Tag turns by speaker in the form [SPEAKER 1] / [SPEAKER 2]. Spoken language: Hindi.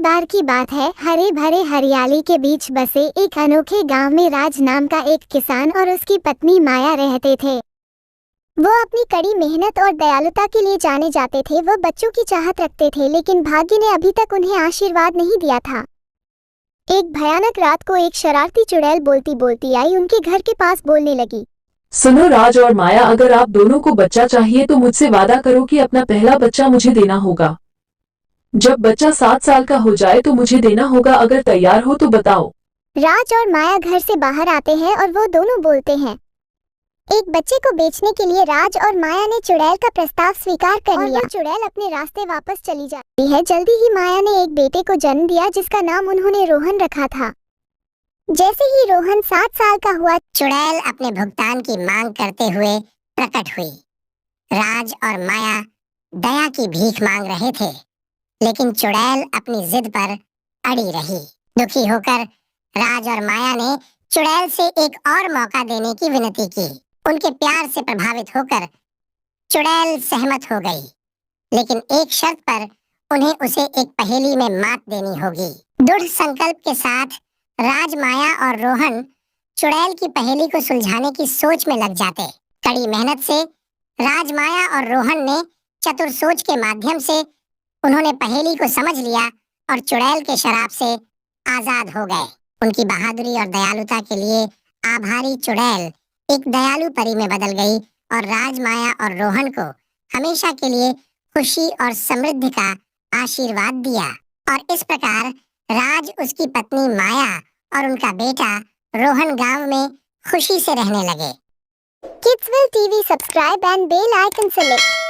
[SPEAKER 1] बार की बात है, हरे भरे हरियाली के बीच बसे एक अनोखे गांव में राज नाम का एक किसान और उसकी पत्नी माया रहते थे। वो अपनी कड़ी मेहनत और दयालुता के लिए जाने जाते थे। वो बच्चों की चाहत रखते थे, लेकिन भाग्य ने अभी तक उन्हें आशीर्वाद नहीं दिया था। एक भयानक रात को एक शरारती चुड़ैल बोलती बोलती आई उनके घर के पास बोलने लगी।
[SPEAKER 2] सुनो राज और माया, अगर आप दोनों को बच्चा चाहिए तो मुझसे वादा करो कि अपना पहला बच्चा मुझे देना होगा। जब बच्चा 7 साल का हो जाए तो मुझे देना होगा। अगर तैयार हो तो बताओ।
[SPEAKER 1] राज और माया घर से बाहर आते हैं और वो दोनों बोलते हैं। एक बच्चे को बेचने के लिए राज और माया ने चुड़ैल का प्रस्ताव स्वीकार कर लिया। चुड़ैल अपने रास्ते वापस चली जाती है। जल्दी ही माया ने एक बेटे को जन्म दिया जिसका नाम उन्होंने रोहन रखा था। जैसे ही रोहन 7 साल का हुआ,
[SPEAKER 3] चुड़ैल अपने भुगतान की मांग करते हुए प्रकट हुई। राज और माया दया की भीख मांग रहे थे, लेकिन चुड़ैल अपनी जिद पर अड़ी रही। दुखी होकर राज और माया ने चुड़ैल से एक और मौका देने की विनती की। उनके प्यार से प्रभावित होकर चुड़ैल सहमत हो गई, लेकिन एक शर्त पर उन्हें उसे एक पहेली में मात देनी होगी। दृढ़ संकल्प के साथ राज, माया और रोहन चुड़ैल की पहेली को सुलझाने की सोच में लग जाते। कड़ी मेहनत से राज, माया और रोहन ने चतुर सोच के माध्यम से उन्होंने पहेली को समझ लिया और चुड़ैल के शराब से आजाद हो गए। उनकी बहादुरी और दयालुता के लिए आभारी चुड़ैल एक दयालु परी में बदल गई और राज, माया और रोहन को हमेशा के लिए खुशी और समृद्धि का आशीर्वाद दिया। और इस प्रकार राज, उसकी पत्नी माया और उनका बेटा रोहन गांव में खुशी से रहने लगे।
[SPEAKER 1] Kidsville TV, subscribe and bell icon select।